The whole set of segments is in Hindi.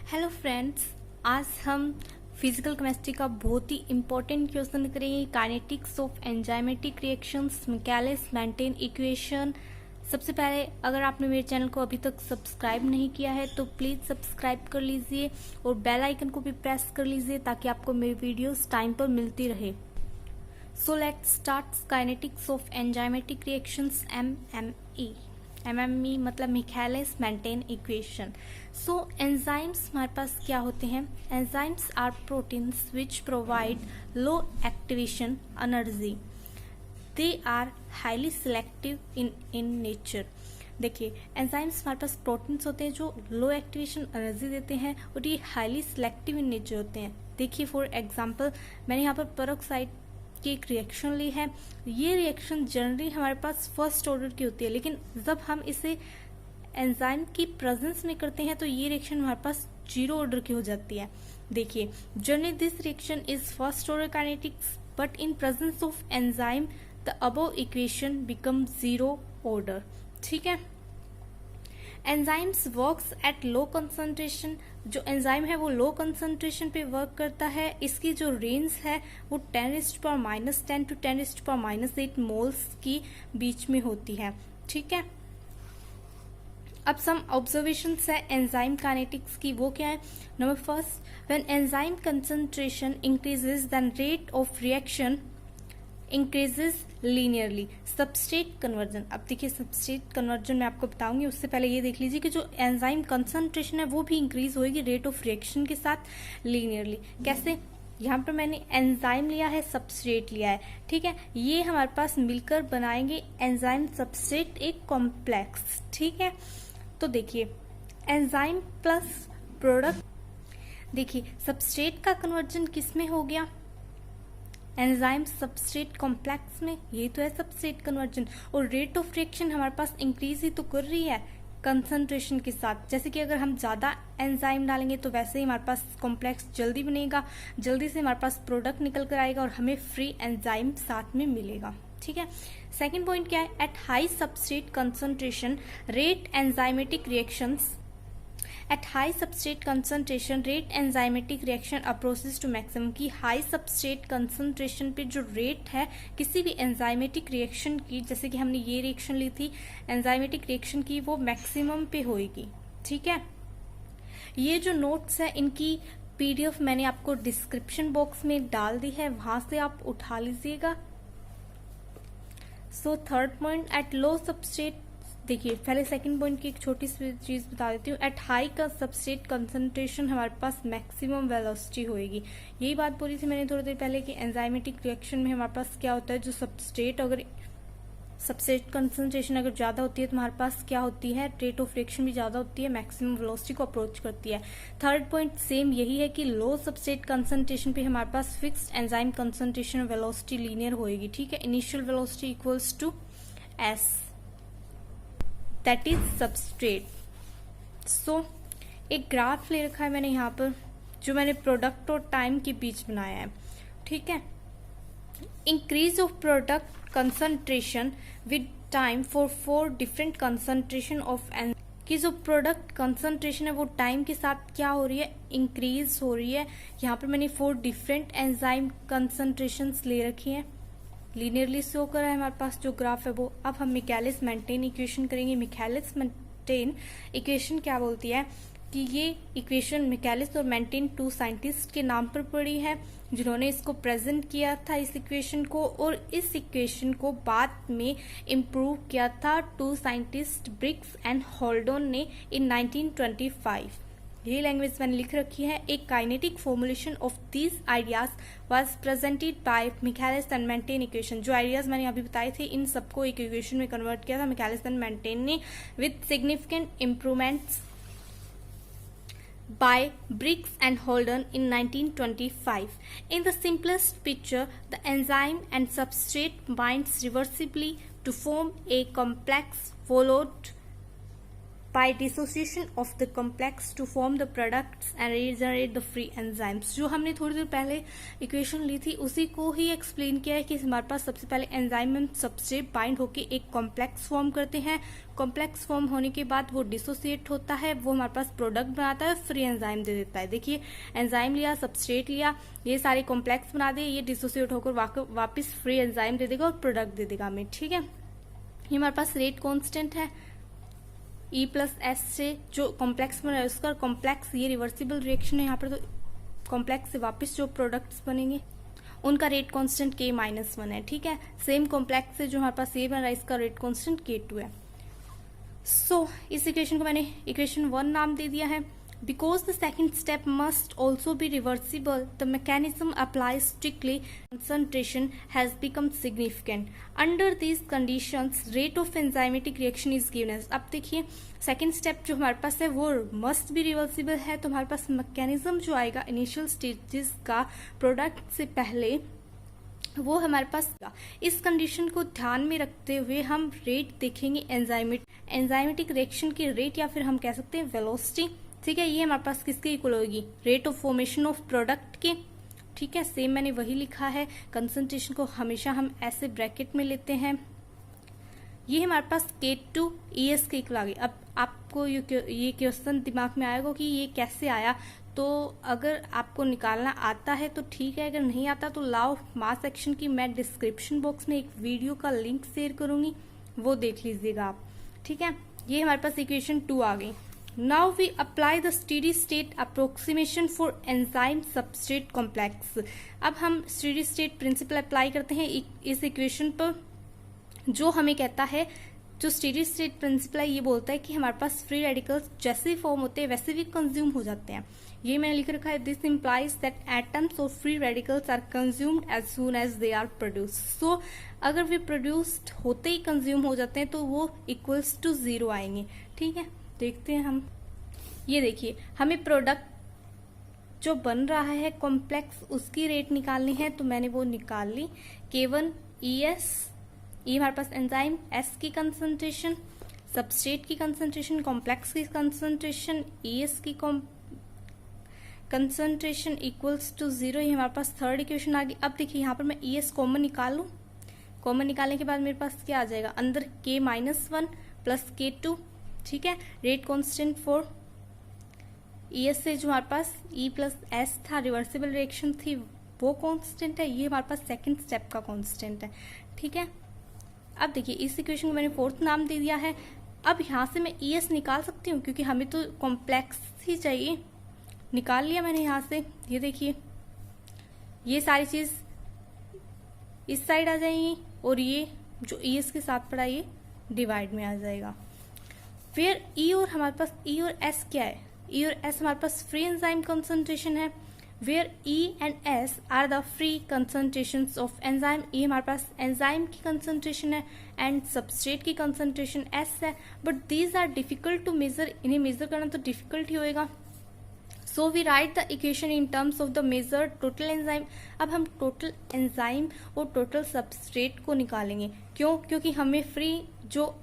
हेलो फ्रेंड्स, आज हम फिजिकल केमिस्ट्री का बहुत ही इम्पोर्टेंट क्वेश्चन करेंगे। Kinetics of enzymatic reactions, Michaelis Menten equation. सबसे पहले अगर आपने मेरे चैनल को अभी तक सब्सक्राइब नहीं किया है तो प्लीज़ सब्सक्राइब कर लीजिए और बेल आइकन को भी प्रेस कर लीजिए ताकि आपको मेरी वीडियोस टाइम पर मिलती रहे। So let's start kinetics of enzymatic reactions MME। MME मतलब Michaelis Menten equation. So enzymes हमारे पास क्या होते हैं? Enzymes are proteins which provide low activation energy. They are highly selective in nature. देखिए, एंजाइम्स हमारे पास प्रोटीन्स होते हैं जो लो एक्टिवेशन एनर्जी देते हैं और ये हाईली सिलेक्टिव इन नेचर होते हैं। देखिए, फॉर एग्जांपल मैंने यहाँ पर पेरोक्साइड की एक रिएक्शन ली है। ये रिएक्शन जनरली हमारे पास फर्स्ट ऑर्डर की होती है, लेकिन जब हम इसे एंजाइम की प्रेजेंस में करते हैं तो ये रिएक्शन हमारे पास जीरो ऑर्डर की हो जाती है। देखिए, generally this reaction is first order kinetics but in presence of enzyme the above equation become zero order. ठीक है। Enzymes works at low concentration. जो एंजाइम है वो लो कंसंट्रेशन पे वर्क करता है। इसकी जो रेंज है वो 10⁻10 to 10⁻8 मोल्स की बीच में होती है। ठीक है। अब सम ऑब्जर्वेशंस है एंजाइम काइनेटिक्स की, वो क्या है? Number first, when enzyme concentration increases then rate of reaction increases linearly. Substrate conversion. अब देखिए, सबस्ट्रेट कन्वर्जन मैं आपको बताऊंगी, उससे पहले ये देख लीजिए कि जो एंजाइम कंसंट्रेशन है वो भी इंक्रीज होगी रेट ऑफ रिएक्शन के साथ लीनियरली। कैसे? यहाँ पर मैंने एंजाइम लिया है, सबस्ट्रेट लिया है। ठीक है, ये हमारे पास मिलकर बनाएंगे एंजाइम सबस्ट्रेट एक कॉम्प्लेक्स। ठीक है, तो देखिए एंजाइम प्लस प्रोडक्ट। देखिए, सबस्ट्रेट का कन्वर्जन किस में हो गया? एंजाइम सबस्ट्रेट कॉम्प्लेक्स में। यही तो है सबस्ट्रेट कन्वर्जन। और रेट ऑफ रिएक्शन हमारे पास इंक्रीज ही तो कर रही है कंसंट्रेशन के साथ। जैसे कि अगर हम ज्यादा एंजाइम डालेंगे तो वैसे ही हमारे पास कॉम्प्लेक्स जल्दी बनेगा, जल्दी से हमारे पास प्रोडक्ट निकल कर आएगा और हमें फ्री एंजाइम साथ में मिलेगा। ठीक है। सेकेंड पॉइंट क्या है? At high substrate concentration rate enzymatic reactions. At high substrate concentration rate enzymatic reaction approaches to maximum. की हाई सबस्ट्रेट कंसंट्रेशन पे जो रेट है किसी भी एंजाइमेटिक रिएक्शन की, जैसे कि हमने ये रिएक्शन ली थी एंजाइमेटिक रिएक्शन की, वो मैक्सिमम पे होएगी। ठीक है। ये जो नोट्स है इनकी PDF मैंने आपको डिस्क्रिप्शन बॉक्स में डाल दी है, वहां से आप उठा लीजिएगा। So third point, at low substrate. देखिए, पहले सेकंड पॉइंट की एक छोटी सी चीज बता देती हूँ। एट हाई का सबस्ट्रेट कंसंट्रेशन हमारे पास मैक्सिमम वेलोसिटी होएगी। यही बात बोली थी मैंने थोड़ी देर पहले कि एंजाइमेटिक रिएक्शन में हमारे पास क्या होता है, जो सबस्ट्रेट अगर सबस्ट्रेट कंसंट्रेशन अगर ज्यादा होती है तो हमारे पास क्या होती है? रेट ऑफ रिएक्शन भी ज्यादा होती है, मैक्सिमम वेलोसिटी को अप्रोच करती है। थर्ड पॉइंट सेम यही है कि लो सबस्ट्रेट कंसंट्रेशन पे हमारे पास fixed enzyme concentration velocity linear होएगी। ठीक है। Initial velocity equals to S, that is substrate. So एक ग्राफ ले रखा है मैंने यहाँ पर, जो मैंने प्रोडक्ट और टाइम के बीच बनाया है। ठीक है। Increase of product concentration with time for 4 different concentration of N. की जो प्रोडक्ट कंसंट्रेशन है वो टाइम के साथ क्या हो रही है? इंक्रीज हो रही है। यहाँ पर मैंने 4 डिफरेंट एंजाइम कंसंट्रेशन ले रखी हैं, लीनियरली शो कर रहा है हमारे पास जो ग्राफ है वो। अब हम मिकेलिस मेंटेन इक्वेशन करेंगे। मिकेलिस मेंटेन इक्वेशन क्या बोलती है कि ये इक्वेशन मिकेलिस और मेंटेन 2 साइंटिस्ट के नाम पर पड़ी है जिन्होंने इसको प्रेजेंट किया था इस इक्वेशन को, और इस इक्वेशन को बाद में इम्प्रूव किया था 2 साइंटिस्ट ब्रिग्स एंड हॉल्डन ने इन 1925। ये लैंग्वेज मैंने लिख रखी है। एक kinetic formulation of these ideas was presented by Michaelis and Menten equation. जो आइडियाज मैंने अभी बताए थे इन सबको एक इक्वेशन में कन्वर्ट किया था मिकेलिस एंड मेंटेन ने, with significant improvements by Briggs and Holden in 1925. In the simplest picture, the enzyme and substrate binds reversibly to form a complex followed by dissociation of the complex to form the products and regenerate the free enzymes। जो हमने थोड़ी देर पहले इक्वेशन ली थी उसी को ही एक्सप्लेन किया है कि हमारे पास सबसे पहले एंजाइम एंड सबस्ट्रेट बाइंड होके एक कॉम्प्लेक्स फॉर्म करते हैं। कॉम्प्लेक्स फॉर्म होने के बाद वो डिसोसिएट होता है, वो हमारे पास प्रोडक्ट बनाता है, फ्री एंजाइम दे देता है। देखिए एंजाइम लिया, सबस्ट्रेट लिया, ये सारे कॉम्प्लेक्स बना दे, ये डिसोसिएट होकर वापस फ्री एंजाइम दे देगा और प्रोडक्ट दे देगा हमें। ठीक है, ये हमारे पास रेट कांस्टेंट है E प्लस एस से जो कॉम्प्लेक्स बना है उसका कॉम्प्लेक्स, ये रिवर्सिबल रिएक्शन है यहाँ पर, तो कॉम्प्लेक्स से वापस जो प्रोडक्ट्स बनेंगे उनका रेट कांस्टेंट K-1 है। ठीक है, सेम कॉम्प्लेक्स से जो हमारे पास ये बन रहा है इसका रेट कांस्टेंट K2 है। सो इस इक्वेशन को मैंने इक्वेशन 1 नाम दे दिया है। Because the second step must also be reversible, the mechanism applies strictly. Concentration has become significant. Under these conditions, rate of enzymatic reaction is given as। अब देखिए सेकेंड स्टेप जो हमारे पास है वो मस्ट बी रिवर्सिबल है, तो हमारे पास मैकेनिज्म जो आएगा इनिशियल स्टेजेस का प्रोडक्ट से पहले वो हमारे पास। इस कंडीशन को ध्यान में रखते हुए हम रेट देखेंगे एंजाइमेटिक रिएक्शन की रेट, या फिर हम कह सकते हैं वेलोसिटी। ठीक है, ये हमारे पास किसके इक्वल होगी, rate of formation of product के। ठीक है, सेम मैंने वही लिखा है, कंसंट्रेशन को हमेशा हम ऐसे ब्रैकेट में लेते हैं। ये हमारे पास K2 ES के इक्वल आ गई। अब आपको ये क्वेश्चन दिमाग में आएगा कि ये कैसे आया, तो अगर आपको निकालना आता है तो ठीक है, अगर नहीं आता तो लॉ ऑफ मास एक्शन की मैं डिस्क्रिप्शन बॉक्स में एक वीडियो का लिंक शेयर करूंगी, वो देख लीजिएगा आप। ठीक है, ये हमारे पास इक्वेशन 2 आ गई। Now we apply the steady state approximation for enzyme substrate complex। अब हम steady state principle अप्लाई करते हैं इस इक्वेशन पर, जो हमें कहता है, जो स्टेडी स्टेट प्रिंसिपल है ये बोलता है कि हमारे पास फ्री रेडिकल्स जैसे फॉर्म होते हैं वैसे भी कंज्यूम हो जाते हैं। ये मैंने लिख रखा है, दिस इम्प्लाइज दैट एटम्स और free radicals are consumed as soon as they are produced. So अगर वे प्रोड्यूस्ड होते ही कंज्यूम हो जाते हैं तो वो इक्वल्स टू 0 आएंगे। ठीक है, देखते हैं हम। ये देखिए हमें प्रोडक्ट जो बन रहा है कॉम्प्लेक्स उसकी रेट निकालनी है, तो मैंने वो निकाल ली। K1 ES, ये हमारे पास एंजाइम, S की कंसंट्रेशन, सबस्ट्रेट की कंसंट्रेशन, कॉम्प्लेक्स की कंसंट्रेशन, ES की कंसंट्रेशन इक्वल्स टू 0। ये हमारे पास थर्ड इक्वेशन आ गई। अब देखिए यहाँ पर मैं ES कॉमन निकाल लूँ, कॉमन निकालने के बाद मेरे पास क्या आ जाएगा, अंदर K-1 प्लस K2। ठीक है, रेट कॉन्स्टेंट फॉर ES से जो हमारे पास E प्लस S था, रिवर्सिबल रिएक्शन थी, वो कांस्टेंट है। ये हमारे पास सेकंड स्टेप का कांस्टेंट है। ठीक है, अब देखिए इस इक्वेशन को मैंने फोर्थ नाम दे दिया है। अब यहाँ से मैं ES निकाल सकती हूँ क्योंकि हमें तो कॉम्प्लेक्स ही चाहिए। निकाल लिया मैंने यहाँ से। ये देखिए ये सारी चीज इस साइड आ जाएंगी और ये जो ES के साथ पड़ा ये डिवाइड में आ जाएगा। फिर E और हमारे पास E और S क्या है, E और S हमारे पास फ्री एंजाइम कंसंट्रेशन है, where E and S are the free concentrations of enzyme. E हमारे पास एंजाइम की कंसंट्रेशन है एंड सबस्ट्रेट की कंसंट्रेशन S है, but these are difficult to measure, इन्हें मेजर करना तो डिफिकल्ट ही होएगा। So we write the equation in terms of the measure total enzyme. अब हम टोटल एंजाइम और टोटल सबस्ट्रेट को निकालेंगे। क्यों? क्योंकि हमें फ्री जो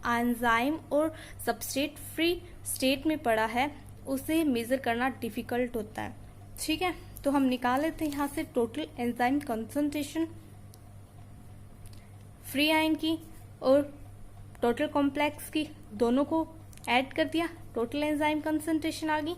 एंजाइम और सबस्ट्रेट फ्री स्टेट में पड़ा है उसे मेजर करना डिफिकल्ट होता है। ठीक है, तो हम निकाल लेते हैं यहाँ से total enzyme concentration free ion की और टोटल कॉम्प्लेक्स की, दोनों को ऐड कर दिया, टोटल एंजाइम कंसंट्रेशन आ गई।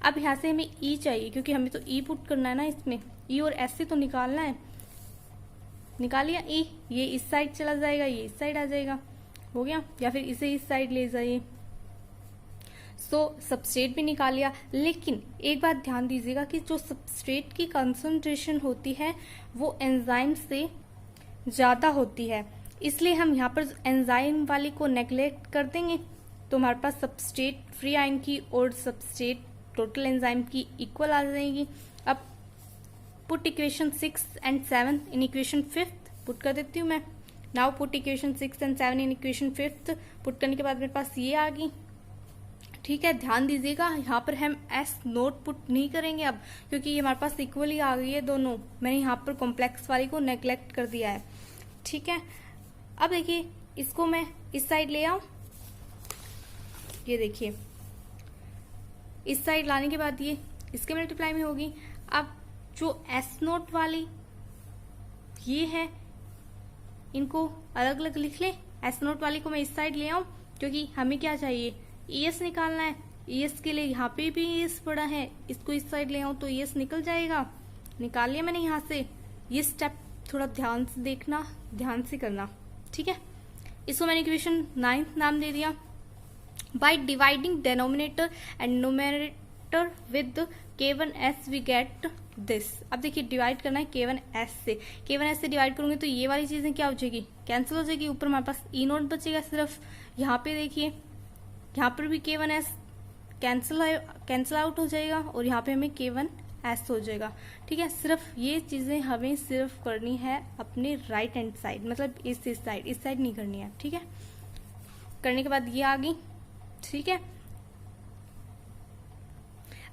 अब यहाँ से हमें E चाहिए क्योंकि हमें तो E पुट करना है ना इसमें, E और S से तो निकालना है। निकाल लिया E, ये इस साइड चला जाएगा, ये इस साइड आ जाएगा, हो गया। या फिर इसे इस साइड ले जाइए। सो सबस्ट्रेट भी निकाल लिया। लेकिन एक बात ध्यान दीजिएगा कि जो सबस्ट्रेट की कंसंट्रेशन होती है वो एंजाइम से ज्यादा होती है, इसलिए हम यहाँ पर एंजाइम वाली को नेग्लेक्ट कर देंगे। तो हमारे पास सबस्ट्रेट फ्री आयन की और सबस्ट्रेट टोटल एंजाइम की इक्वल आ जाएगी। अब put equation 6 and 7 in equation 5 put कर देती हूँ मैं। Now put equation 6 and 7 in equation 5। Put करने के बाद मेरे पास ये आ गई। ठीक है, ध्यान दीजिएगा यहाँ पर हम S नोट पुट नहीं करेंगे अब, क्योंकि ये हमारे पास इक्वली आ गई है दोनों। मैंने यहाँ पर कॉम्प्लेक्स वाली को नेग्लेक्ट कर दिया है। ठीक है, अब देखिए इसको मैं इस साइड ले आऊं, ये देखिए इस साइड लाने के बाद ये इसके मल्टीप्लाई में होगी। अब जो एस नोट वाली ये है इनको अलग अलग लिख ले। एस नोट वाली को मैं इस साइड ले आऊं क्योंकि हमें क्या चाहिए, ईएस निकालना है। ईएस के लिए यहाँ पे भी ईएस पड़ा है, इसको इस साइड ले आऊं तो ईएस निकल जाएगा। निकाल लिया मैंने यहाँ से। ये स्टेप थोड़ा ध्यान से देखना, ध्यान से करना, ठीक है। इसको मैंने इक्वेशन 9 नाम दे दिया। By dividing denominator and numerator with K1S we get this. अब देखिए डिवाइड करना है K1S से। K1S से डिवाइड करूंगे तो ये वाली चीजें क्या हो जाएगी, कैंसिल हो जाएगी। ऊपर हमारे पास ई नोट बचेगा सिर्फ। यहाँ पे देखिए यहाँ पर भी K1S कैंसिल आउट हो जाएगा और यहाँ पे हमें K1S हो जाएगा, ठीक है। सिर्फ ये चीजें हमें सिर्फ करनी है अपने राइट हैंड साइड, मतलब इस साइड नहीं करनी है, ठीक है। करने के बाद ये आ गई, ठीक है।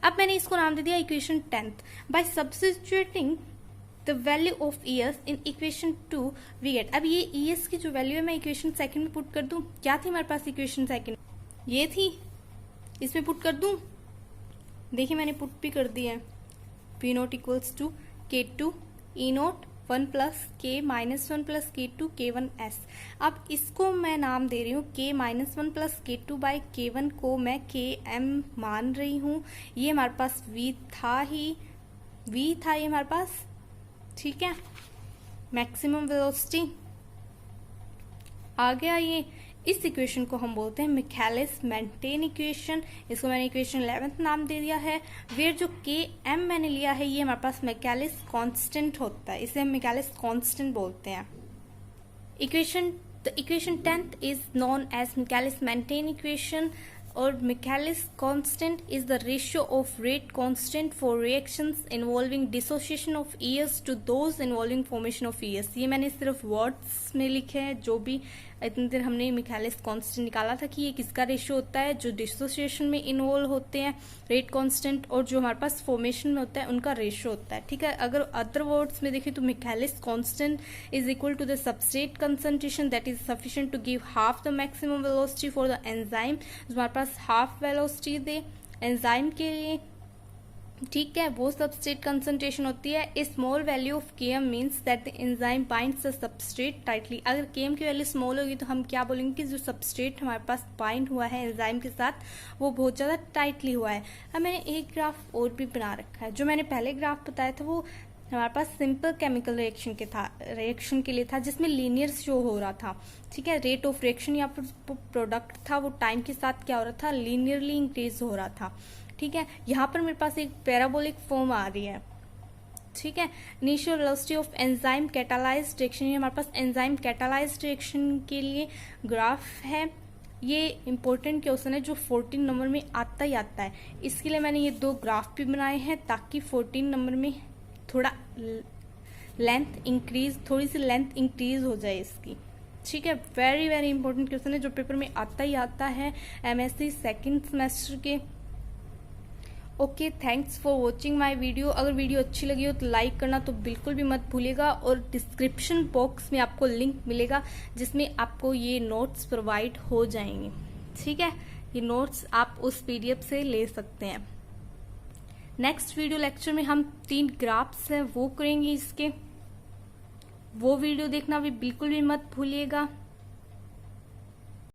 अब मैंने इसको नाम दे दिया equation 10th। By substituting the value of ES in equation 2 we get. अब ये ईएस की जो वैल्यू है मैं इक्वेशन सेकंड में पुट कर दूं। क्या थी हमारे पास इक्वेशन सेकंड, ये थी, इसमें पुट कर दूं। देखिए मैंने पुट भी कर दी है। P naught equals to K2 E naught 1 plus K minus 1 plus K2 K1S। अब इसको मैं नाम दे रही हूँ K minus 1 plus K2 by K1 को मैं KM मान रही हूँ। ये हमारे पास V था ये हमारे पास, ठीक है। मैक्सिमम वेलोसिटी आ गया ये। इस इक्वेशन को हम बोलते हैं मिchaelis मेंटेन इक्वेशन। इसको मैंने इक्वेशन 11th नाम दे दिया है। वेयर जो Km मैंने लिया है ये हमारे पास मिchaelis कांस्टेंट होता है, इसे हम मिchaelis कांस्टेंट बोलते हैं। Equation 10th is known as Michaelis Menten equation और Michaelis constant is the ratio of rate constant for reactions involving dissociation of ES to those involving formation of ES. ये मैंने सिर्फ वर्ड्स में लिखे हैं। जो भी इतनी देर हमने मिchaelis कांस्टेंट निकाला था कि ये किसका रेशियो होता है, जो डिसोसिएशन में इन्वॉल्व होते हैं रेट कांस्टेंट, और जो हमारे पास फॉर्मेशन में होता है उनका रेशियो होता है, ठीक है। अगर अदर वर्ड्स में देखें तो Michaelis constant is equal to the substrate concentration that is sufficient to give half the maximum velocity for the enzyme. जो हमारे पास हाफ वेलोसिटी दे एंजाइम के लिए, ठीक है, वो सबस्ट्रेट कंसंट्रेशन होती है। A small value of Km means that the enzyme binds the substrate tightly. अगर Km की वैल्यू स्मॉल होगी तो हम क्या बोलेंगे कि जो सबस्ट्रेट हमारे पास बाइंड हुआ है एंजाइम के साथ वो बहुत ज्यादा टाइटली हुआ है। अब मैंने एक ग्राफ और भी बना रखा है। जो मैंने पहले ग्राफ बताया था वो हमारे पास सिंपल केमिकल रिएक्शन के लिए था जिसमें लीनियर शो हो रहा था, ठीक है। रेट ऑफ रिएक्शन या प्रोडक्ट था वो टाइम के साथ क्या हो रहा था, लीनियरली इंक्रीज हो रहा था, ठीक है। यहाँ पर मेरे पास एक पैराबोलिक फॉर्म आ रही है, ठीक है। Initial velocity of enzyme catalysed reaction, ये हमारे पास एंजाइम कैटालाइज्ड रिएक्शन के लिए ग्राफ है। ये इंपॉर्टेंट क्वेश्चन है जो 14 नंबर में आता ही आता है। इसके लिए मैंने ये दो ग्राफ भी बनाए हैं ताकि 14 नंबर में थोड़ा थोड़ी सी लेंथ इंक्रीज हो जाए इसकी, ठीक है। वेरी वेरी इंपॉर्टेंट क्वेश्चन है जो पेपर में आता ही आता है MSc सेकेंड सेमेस्टर के। Okay, thanks for watching my video. अगर वीडियो अच्छी लगी हो तो लाइक करना तो बिल्कुल भी मत भूलिएगा, और डिस्क्रिप्शन बॉक्स में आपको लिंक मिलेगा जिसमें आपको ये नोट्स प्रोवाइड हो जाएंगे, ठीक है। ये नोट्स आप उस PDF से ले सकते हैं। नेक्स्ट वीडियो लेक्चर में हम 3 ग्राफ्स हैं वो करेंगे इसके, वो वीडियो देखना भी बिल्कुल भी मत भूलिएगा।